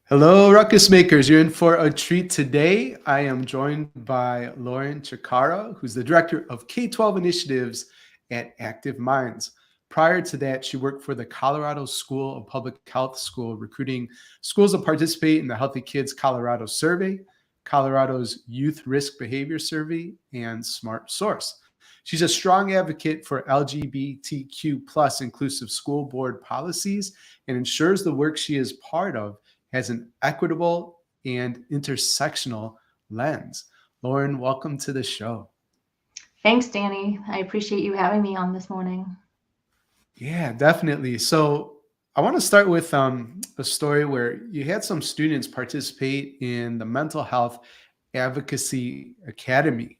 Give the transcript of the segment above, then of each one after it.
Hello, Ruckus Makers. You're in for a treat today. I am joined by Lauren Cikara, who's the Director of K-12 Initiatives at Active Minds. Prior to that, she worked for the Colorado School of Public Health School, recruiting schools to participate in the Healthy Kids Colorado Survey, Colorado's Youth Risk Behaviour Survey, and Smart Source. She's a strong advocate for LGBTQ plus inclusive school board policies and ensures the work she is part of has an equitable and intersectional lens. Lauren, welcome to the show. Thanks, Danny. I appreciate you having me on this morning. Yeah, definitely. So I want to start with a story where you had some students participate in the Mental Health Advocacy Academy.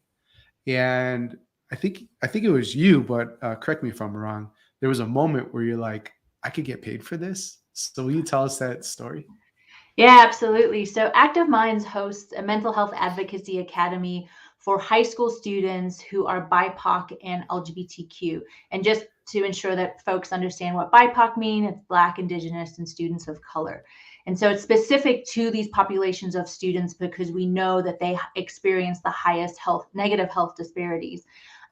And I think it was you, but correct me if I'm wrong. There was a moment where you're like, I could get paid for this. So will you tell us that story? Yeah, absolutely. So Active Minds hosts a mental health advocacy academy for high school students who are BIPOC and LGBTQ. And just to ensure that folks understand what BIPOC mean, it's Black, Indigenous, and students of color. And so it's specific to these populations of students because we know that they experience the highest negative health disparities.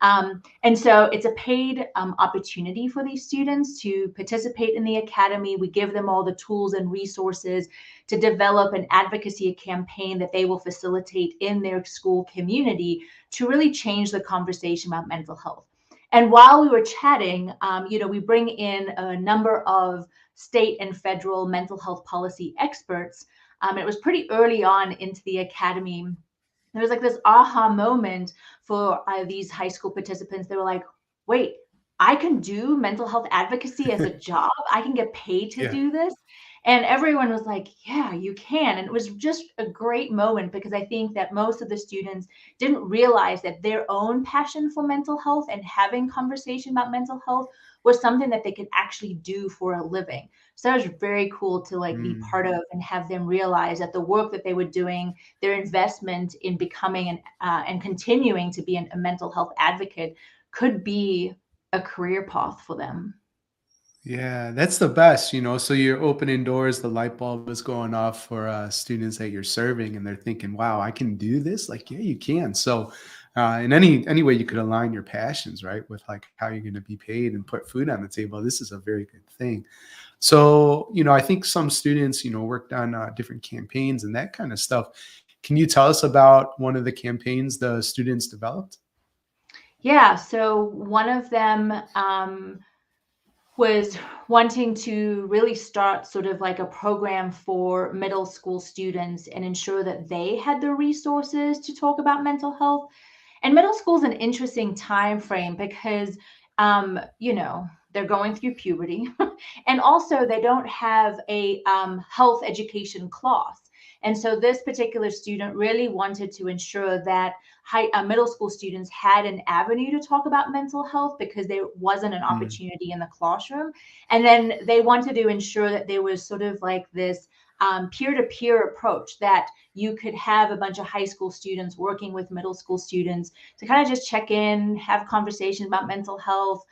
And so it's a paid opportunity for these students to participate in the academy. We give them all the tools and resources to develop an advocacy campaign that they will facilitate in their school community to really change the conversation about mental health. And while we were chatting, we bring in a number of state and federal mental health policy experts. It was pretty early on into the academy. There was like this aha moment for these high school participants. They were like, wait, I can do mental health advocacy as a job. I can get paid to Yeah. do this. And everyone was like, yeah, you can. And it was just a great moment because I think that most of the students didn't realize that their own passion for mental health and having conversation about mental health was something that they could actually do for a living. So that was very cool to like be part of and have them realize that the work that they were doing, their investment in becoming and continuing to be a mental health advocate could be a career path for them. Yeah, that's the best, So you're opening doors, the light bulb is going off for students that you're serving, and they're thinking, "Wow, I can do this." Like, yeah, you can. So, in any way you could align your passions, right, with like how you're going to be paid and put food on the table. This is a very good thing. So, I think some students, worked on different campaigns and that kind of stuff. Can you tell us about one of the campaigns the students developed? Yeah, so one of them was wanting to really start sort of like a program for middle school students and ensure that they had the resources to talk about mental health. And middle school is an interesting time frame because, they're going through puberty, and also they don't have a health education class. And so this particular student really wanted to ensure that middle school students had an avenue to talk about mental health because there wasn't an Mm, opportunity in the classroom. And then they wanted to ensure that there was sort of like this peer-to-peer approach that you could have a bunch of high school students working with middle school students to kind of just check in, have conversations about mental health,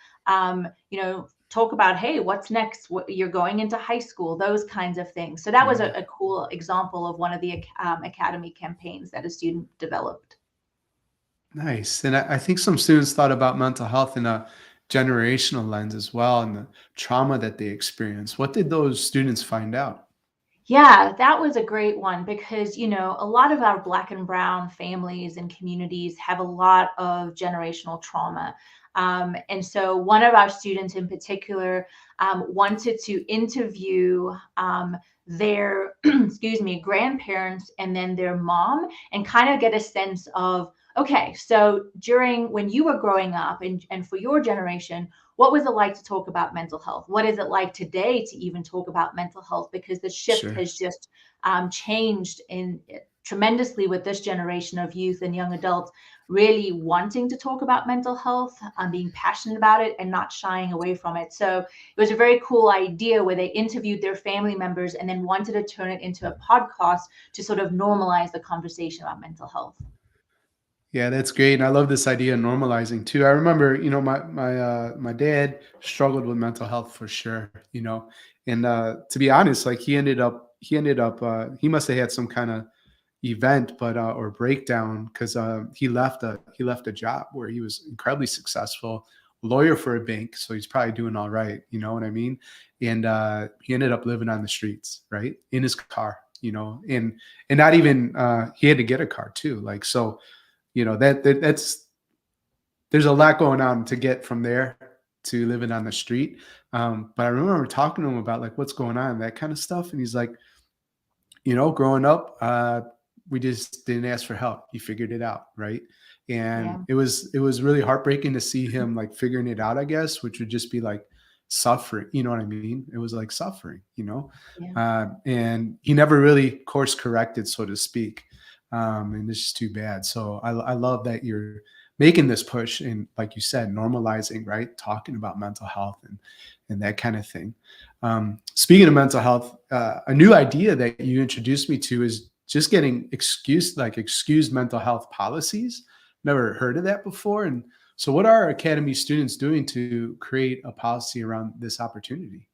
talk about, hey, what's next? You're going into high school, those kinds of things. So that was yeah. a cool example of one of the academy campaigns that a student developed. Nice. And I think some students thought about mental health in a generational lens as well and the trauma that they experience. What did those students find out? Yeah, that was a great one because, a lot of our Black and Brown families and communities have a lot of generational trauma. And so one of our students in particular wanted to interview their, excuse me, grandparents and then their mom and kind of get a sense of, okay, so during when you were growing up and for your generation, what was it like to talk about mental health? What is it like today to even talk about mental health? Because the shift Sure. has just changed tremendously with this generation of youth and young adults really wanting to talk about mental health, being passionate about it and not shying away from it. So it was a very cool idea where they interviewed their family members and then wanted to turn it into a podcast to sort of normalize the conversation about mental health. Yeah, that's great. And I love this idea of normalizing too. I remember, my dad struggled with mental health for sure, and to be honest, like he ended up he ended up he must have had some kind of event, but or breakdown, because he left a job where he was incredibly successful, lawyer for a bank, so he's probably doing all right, you know what I mean? And he ended up living on the streets, right, in his car, and not even he had to get a car too, like, so that's there's a lot going on to get from there to living on the street. But I remember talking to him about like what's going on, that kind of stuff, and he's like, growing up, we just didn't ask for help. He figured it out, right? And Yeah. it was really heartbreaking to see him like figuring it out, I guess, which would just be like suffering. You know what I mean? It was like suffering, Yeah. and he never really course corrected, so to speak. And it's just too bad. So I love that you're making this push and, like you said, normalizing, right? Talking about mental health and that kind of thing. Speaking of mental health, a new idea that you introduced me to is just getting excused mental health policies. Never heard of that before. And so what are Academy students doing to create a policy around this opportunity?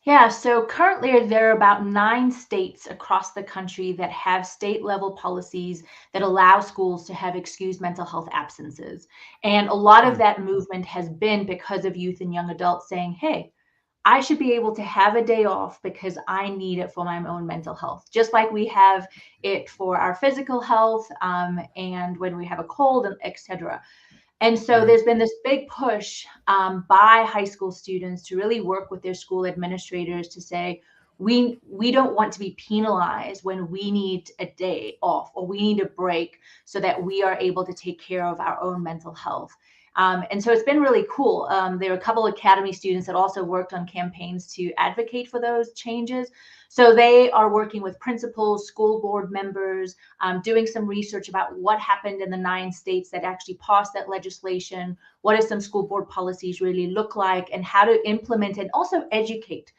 Yeah, so currently there are about 9 states across the country that have state level policies that allow schools to have excused mental health absences. And a lot of Hmm. that movement has been because of youth and young adults saying, hey, I should be able to have a day off because I need it for my own mental health, just like we have it for our physical health, and when we have a cold, and etc. And so Right. there's been this big push by high school students to really work with their school administrators to say, we don't want to be penalized when we need a day off or we need a break so that we are able to take care of our own mental health. And so it's been really cool. There are a couple of Academy students that also worked on campaigns to advocate for those changes. So they are working with principals, school board members, doing some research about what happened in the 9 states that actually passed that legislation. What does some school board policies really look like, and how to implement and also educate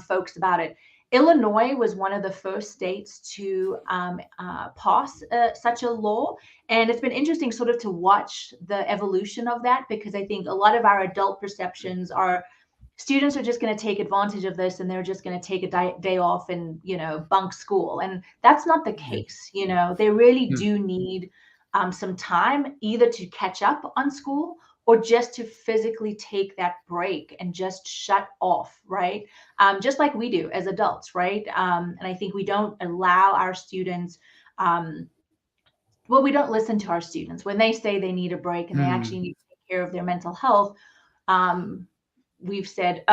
folks about it. Illinois was one of the first states to pass such a law. And it's been interesting sort of to watch the evolution of that, because I think a lot of our adult perceptions are students are just going to take advantage of this and they're just going to take a day off and bunk school, and that's not the Yeah. case. They really Hmm. do need some time either to catch up on school or just to physically take that break and just shut off, right? Just like we do as adults, right? And I think we don't allow our students, um, well, we don't listen to our students when they say they need a break and they actually Hmm. need to take care of their mental health. um, we've said,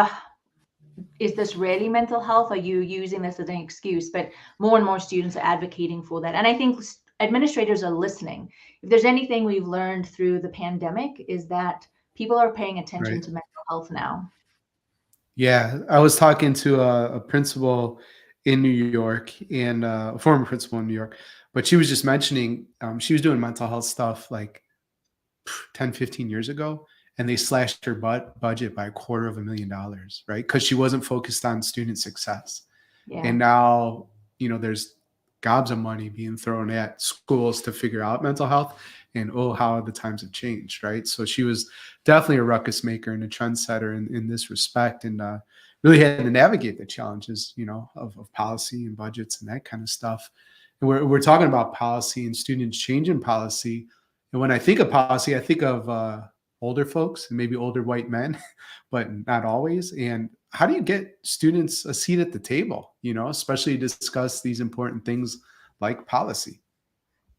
is this really mental health? Are you using this as an excuse? But more and more students are advocating for that. And I think administrators are listening. If there's anything we've learned through the pandemic, is that people are paying attention Right. to mental health now. Yeah, I was talking to a principal in New York, and a former principal in New York, but she was just mentioning she was doing mental health stuff like 10, 15 years ago, and they slashed her budget by $250,000, right? Because she wasn't focused on student success. Yeah. And now, there's gobs of money being thrown at schools to figure out mental health. And oh, how the times have changed, right? So she was definitely a ruckus maker and a trendsetter in this respect, and really had to navigate the challenges, of policy and budgets and that kind of stuff. And we're talking about policy and students changing policy. And when I think of policy, I think of older folks and maybe older white men, but not always. And how do you get students a seat at the table, especially to discuss these important things like policy?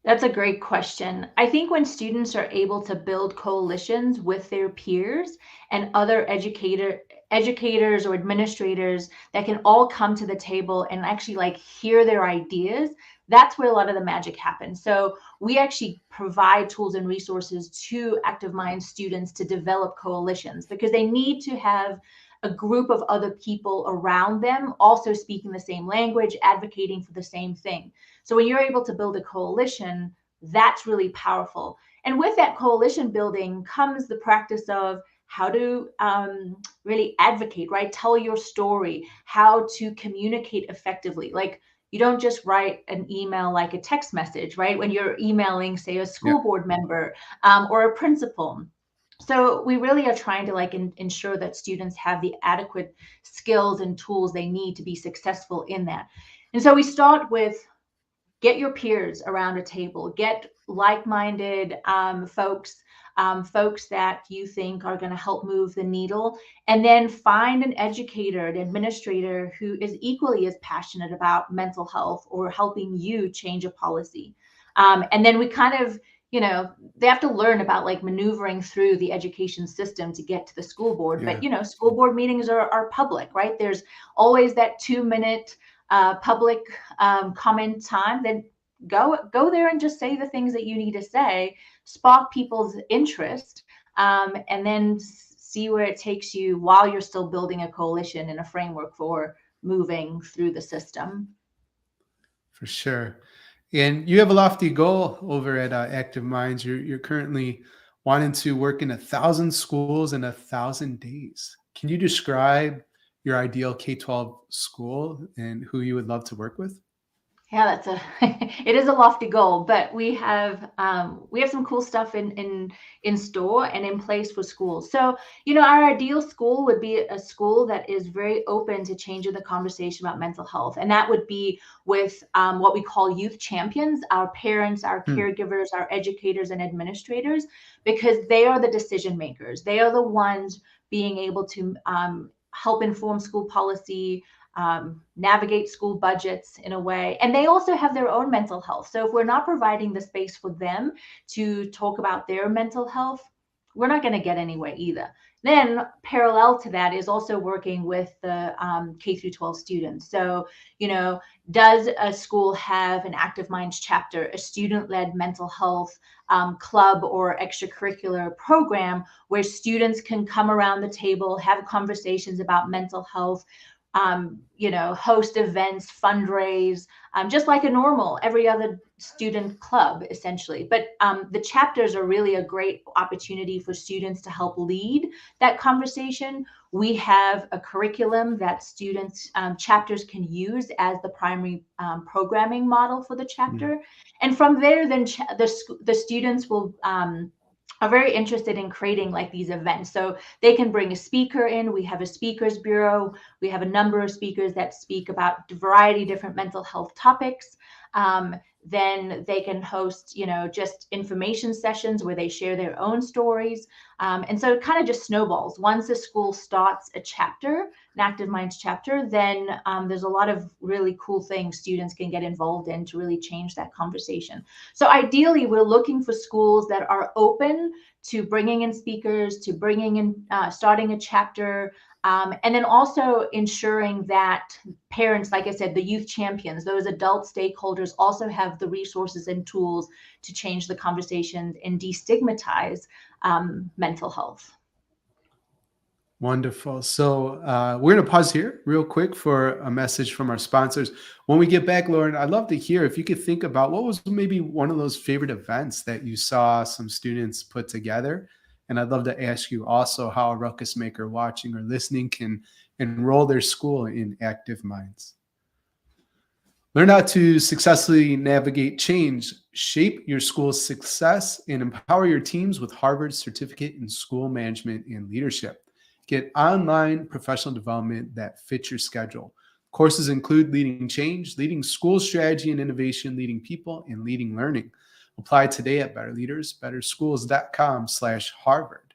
That's a great question. I think when students are able to build coalitions with their peers and other educators or administrators that can all come to the table and actually like hear their ideas, that's where a lot of the magic happens. So we actually provide tools and resources to Active Minds students to develop coalitions, because they need to have a group of other people around them also speaking the same language, advocating for the same thing. So when you're able to build a coalition, that's really powerful. And with that coalition building comes the practice of how to really advocate, right? Tell your story, how to communicate effectively. Like, you don't just write an email like a text message, right? When you're emailing, say, a Yeah. school board member or a principal. So we really are trying to like ensure that students have the adequate skills and tools they need to be successful in that. And so we start with get your peers around a table, get like-minded folks, folks that you think are going to help move the needle, and then find an educator, an administrator who is equally as passionate about mental health or helping you change a policy. And then we kind of, they have to learn about like maneuvering through the education system to get to the school board. Yeah. But, school board meetings are public, right? There's always that 2-minute public comment time. Then go there and just say the things that you need to say, spark people's interest, and then see where it takes you while you're still building a coalition and a framework for moving through the system. For sure. And you have a lofty goal over at Active Minds. You're currently wanting to work in 1,000 schools in 1,000 days. Can you describe your ideal K-12 school and who you would love to work with? Yeah, it is a lofty goal, but we have some cool stuff in store and in place for schools. So, our ideal school would be a school that is very open to changing the conversation about mental health. And that would be with what we call youth champions, our parents, our caregivers, our educators and administrators, because they are the decision makers. They are the ones being able to help inform school policy, navigate school budgets in a way. And they also have their own mental health. So if we're not providing the space for them to talk about their mental health, we're not going to get anywhere either. Then parallel to that is also working with the K through 12 students. So, does a school have an Active Minds chapter, a student-led mental health club or extracurricular program where students can come around the table, have conversations about mental health, host events, fundraise, just like a normal every other student club, essentially. But the chapters are really a great opportunity for students to help lead that conversation. We have a curriculum that students, chapters can use as the primary programming model for the chapter. And from there, then the students will are very interested in creating like these events. So they can bring a speaker in. We have a speakers bureau. We have a number of speakers that speak about a variety of different mental health topics. Then they can host, just information sessions where they share their own stories. And so it kind of just snowballs. Once a school starts a chapter, an Active Minds chapter, then there's a lot of really cool things students can get involved in to really change that conversation. So ideally, we're looking for schools that are open to bringing in speakers, to bringing in, starting a chapter, and then also ensuring that parents, like I said, the youth champions, those adult stakeholders also have the resources and tools to change the conversations and destigmatize mental health. Wonderful. So we're going to pause here real quick for a message from our sponsors. When we get back, Lauren, I'd love to hear if you could think about what was maybe one of those favorite events that you saw some students put together. And I'd love to ask you also how a ruckus maker watching or listening can enroll their school in Active Minds. Learn how to successfully navigate change, shape your school's success, and empower your teams with Harvard's certificate in school management and leadership. Get online professional development that fits your schedule. Courses include leading change, leading school strategy and innovation, leading people, and leading learning. Apply today at betterleaders.betterschools.com/Harvard.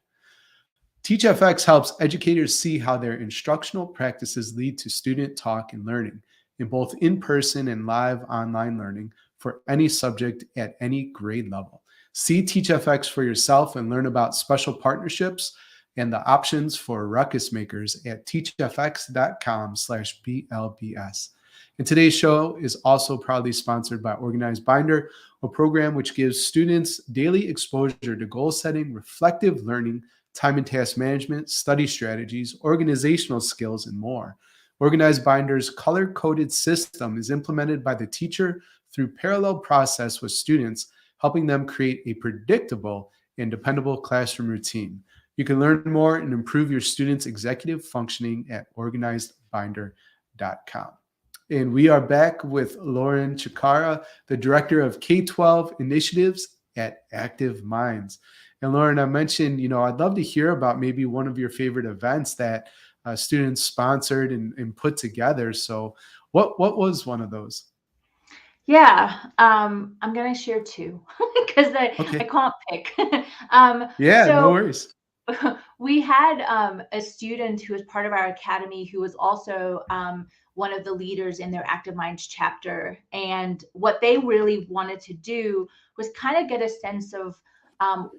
TeachFX helps educators see how their instructional practices lead to student talk and learning in both in-person and live online learning for any subject at any grade level. See TeachFX for yourself and learn about special partnerships and the options for ruckus makers at teachfx.com/BLBS. And today's show is also proudly sponsored by Organized Binder, a program which gives students daily exposure to goal setting, reflective learning, time and task management, study strategies, organizational skills, and more. Organized Binder's color-coded system is implemented by the teacher through parallel process with students, helping them create a predictable and dependable classroom routine. You can learn more and improve your students' executive functioning at organizedbinder.com. And we are back with Lauren Cikara, the Director of K-12 Initiatives at Active Minds. And Lauren, I mentioned, I'd love to hear about maybe one of your favorite events that students sponsored and put together. So what was one of those? Yeah, I'm gonna share two because I Okay. can't pick. Yeah, no So worries. we had a student who was part of our academy who was also one of the leaders in their Active Minds chapter. And what they really wanted to do was kind of get a sense of um,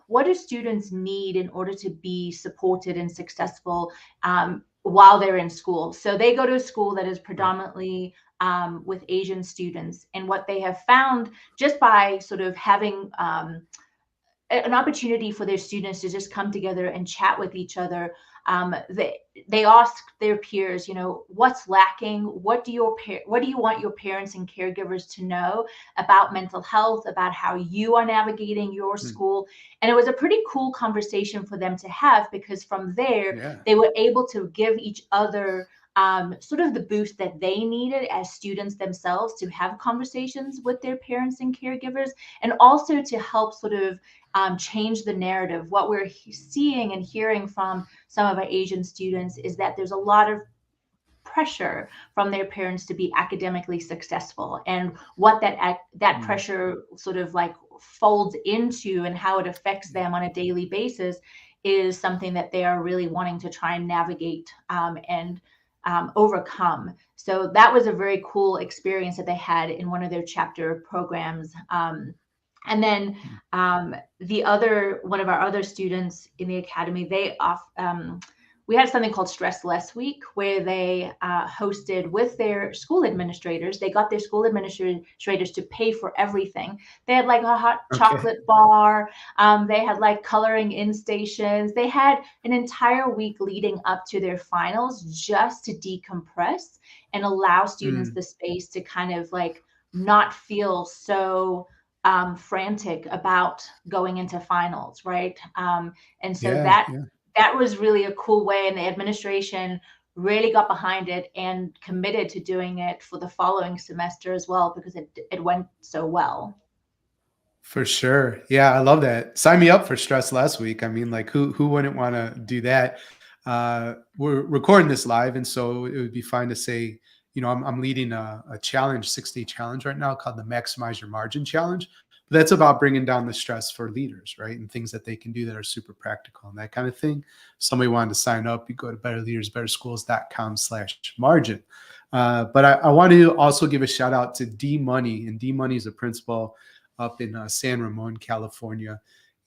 what do students need in order to be supported and successful while they're in school. So they go to a school that is Right. predominantly with Asian students. And what they have found just by sort of having an opportunity for their students to just come together and chat with each other. They ask their peers, what's lacking? What do you want your parents and caregivers to know about mental health, about how you are navigating your Hmm. school? And it was a pretty cool conversation for them to have, because from there Yeah. they were able to give each other sort of the boost that they needed as students themselves to have conversations with their parents and caregivers, and also to help sort of change the narrative. What we're seeing and hearing from some of our Asian students is that there's a lot of pressure from their parents to be academically successful, and what that Hmm. pressure sort of like folds into and how it affects them on a daily basis is something that they are really wanting to try and navigate and overcome. So that was a very cool experience that they had in one of their chapter programs. And then Hmm. the other one of our other students in the academy, we had something called Stress Less Week, where they hosted with their school administrators. They got their school administrators to pay for everything. They had like a hot Okay. chocolate bar. They had like coloring in stations. They had an entire week leading up to their finals just to decompress and allow students Hmm. the space to kind of like not feel so frantic about going into finals, right? And so Yeah. Yeah. that was really a cool way, and the administration really got behind it and committed to doing it for the following semester as well, because it went so well. For sure. Yeah, I love that. Sign me up for stress last week. I mean, like who wouldn't want to do that? We're recording this live, and so it would be fine to say, I'm leading a challenge, 6-day challenge right now called the Maximize Your Margin Challenge. But that's about bringing down the stress for leaders, right? And things that they can do that are super practical and that kind of thing. Somebody wanted to sign up, you go to betterleadersbetterschools.com/margin. But I want to also give a shout out to D Money, and D Money is a principal up in San Ramon, California.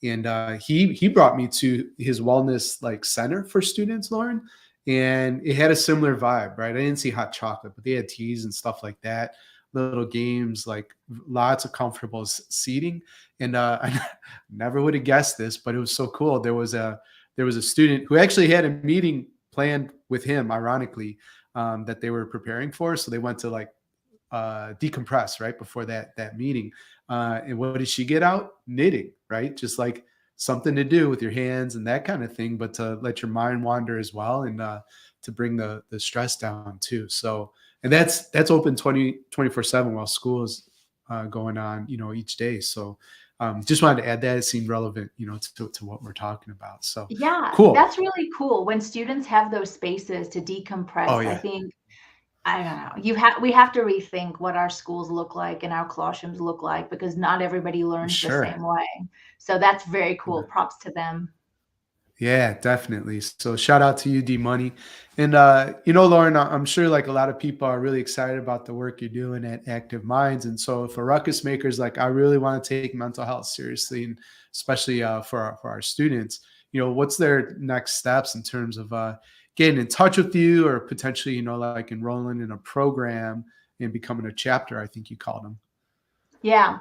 And he brought me to his wellness like center for students, Lauren, and it had a similar vibe, right? I didn't see hot chocolate, but they had teas and stuff like that, little games, like lots of comfortable seating. And I never would have guessed this, but it was so cool. There was a student who actually had a meeting planned with him, ironically, that they were preparing for. So they went to like decompress right before that meeting. And what did she get out? Knitting, right? Just like something to do with your hands and that kind of thing, but to let your mind wander as well, and to bring the stress down too. So, and that's open 24/7 while school is going on, each day. So just wanted to add that. It seemed relevant, to what we're talking about. So Yeah, cool. that's really cool when students have those spaces to Oh decompress. I yeah, think I don't know. We have to rethink what our schools look like and our classrooms look like, because not everybody for learns the sure. same way. So that's very cool. Props to them. Yeah, definitely. So shout out to you, D Money. And Lauren, I'm sure like a lot of people are really excited about the work you're doing at Active Minds. And so for ruckus makers, like I really want to take mental health seriously, and especially for our students, what's their next steps in terms of getting in touch with you, or potentially, like enrolling in a program and becoming a chapter, I think you called them. Yeah.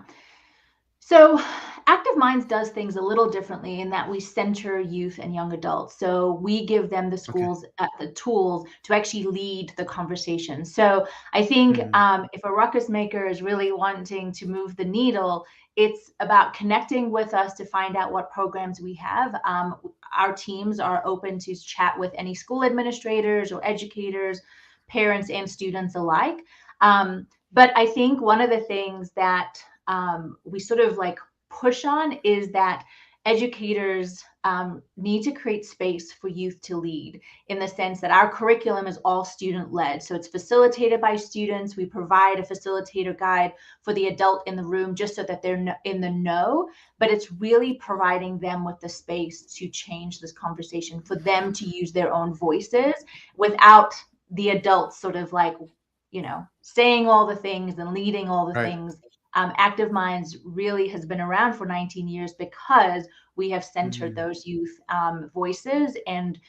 So, Active Minds does things a little differently in that we center youth and young adults. So, we give them the Okay. schools the tools to actually lead the conversation. So, I think Hmm. if a ruckus maker is really wanting to move the needle, it's about connecting with us to find out what programs we have. Our teams are open to chat with any school administrators or educators, parents, and students alike. But I think one of the things that we sort of like push on is that educators need to create space for youth to lead, in the sense that our curriculum is all student led. So it's facilitated by students. We provide a facilitator guide for the adult in the room just so that they're in the know, but it's really providing them with the space to change this conversation, for them to use their own voices without the adults sort of like, saying all the things and leading all the Right. things. Active Minds really has been around for 19 years because we have centered Mm, those youth voices, and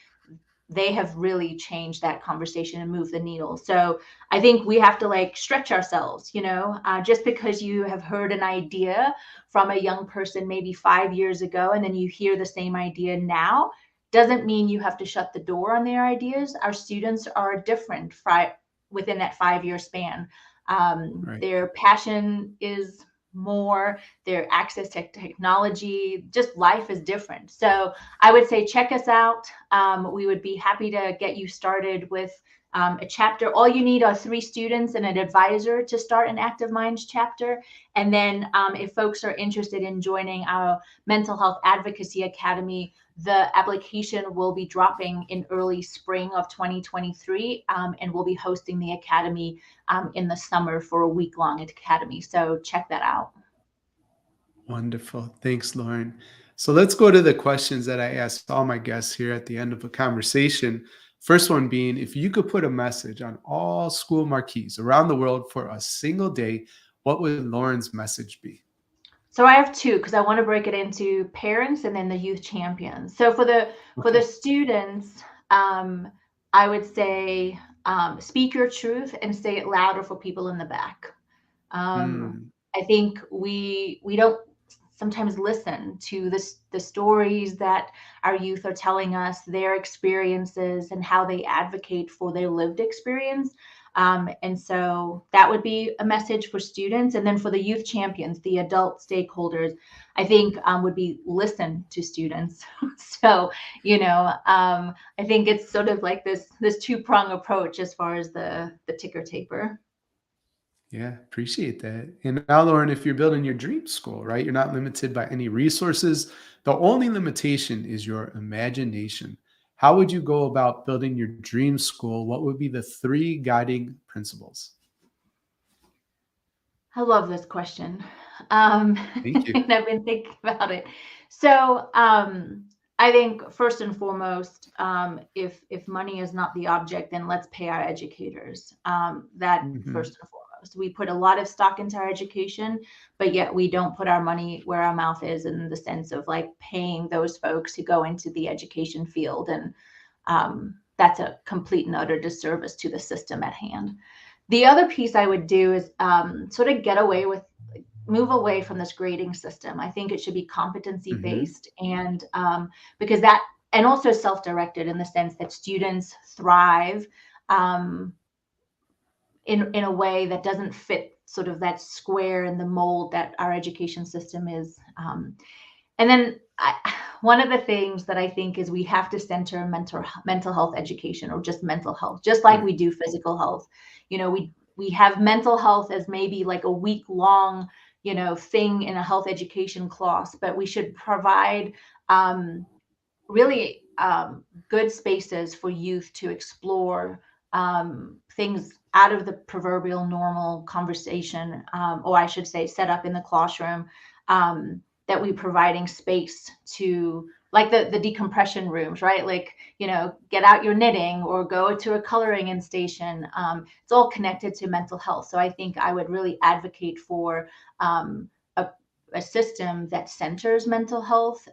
they have really changed that conversation and moved the needle. So I think we have to like stretch ourselves, just because you have heard an idea from a young person maybe 5 years ago, and then you hear the same idea now, doesn't mean you have to shut the door on their ideas. Our students are different within that 5-year span. right. Their passion is more, their access to technology, just life is different. So I would say check us out. We would be happy to get you started with a chapter. All you need are 3 students and an advisor to start an Active Minds chapter. And then if folks are interested in joining our Mental Health Advocacy Academy, the application will be dropping in early spring of 2023, and we'll be hosting the academy in the summer for a week-long academy. So check that out. Wonderful. Thanks, Lauren. So let's go to the questions that I asked all my guests here at the end of a conversation. First one being, if you could put a message on all school marquees around the world for a single day, what would Lauren's message be? So I have 2, because I want to break it into parents and then the youth champions. So for the Okay. students, I would say speak your truth and say it louder for people in the back. Mm, I think we don't sometimes listen to the stories that our youth are telling us, their experiences, and how they advocate for their lived experience. And so that would be a message for students. And then for the youth champions, the adult stakeholders, I think would be listen to students. So, I think it's sort of like this two-prong approach as far as the ticker taper. yeah, appreciate that. And now, Lauren, if you're building your dream school, right, you're not limited by any resources. The only limitation is your imagination. How would you go about building your dream school? What would be the 3 guiding principles? I love this question. Thank you. And I've been thinking about it. So I think first and foremost, if money is not the object, then let's pay our educators. That Mhm. first and foremost. We put a lot of stock into our education, but yet we don't put our money where our mouth is, in the sense of like paying those folks who go into the education field. And that's a complete and utter disservice to the system at hand. The other piece I would do is sort of move away from this grading system. I think it should be competency Mhm. based, and because that, and also self-directed, in the sense that students thrive um, in a way that doesn't fit sort of that square in the mold that our education system is. And then one of the things that I think is we have to center mental health education, or just mental health, just like Right. we do physical health. We have mental health as maybe like a week long, thing in a health education class, but we should provide really good spaces for youth to explore things out of the proverbial normal conversation, or I should say, set up in the classroom, that we providing space to, like the decompression rooms, right? Like, get out your knitting or go to a coloring in station. It's all connected to mental health. So I think I would really advocate for a, a system that centers mental health.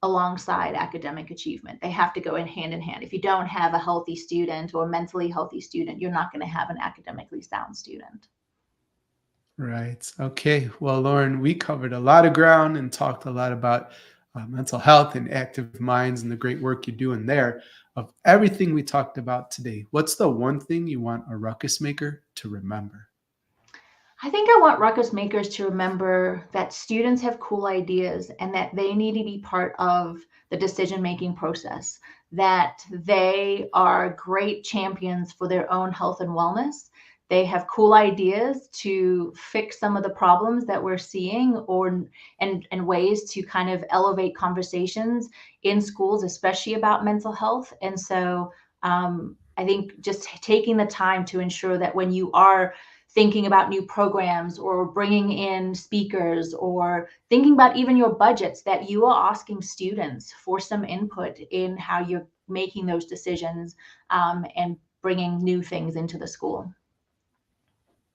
Alongside academic achievement. They have to go in hand in hand. If you don't have a healthy student or a mentally healthy student, you're not going to have an academically sound student. Right. Okay. Well, Lauren, we covered a lot of ground and talked a lot about mental health and active minds and the great work you're doing there. Of everything we talked about today, what's the one thing you want a ruckus maker to remember? I think I want ruckus makers to remember that students have cool ideas and that they need to be part of the decision-making process, that they are great champions for their own health and wellness, they have cool ideas to fix some of the problems that we're seeing, or and ways to kind of elevate conversations in schools, especially about mental health. And so I think just taking the time to ensure that when you are thinking about new programs or bringing in speakers or thinking about even your budgets, that you are asking students for some input in how you're making those decisions and bringing new things into the school.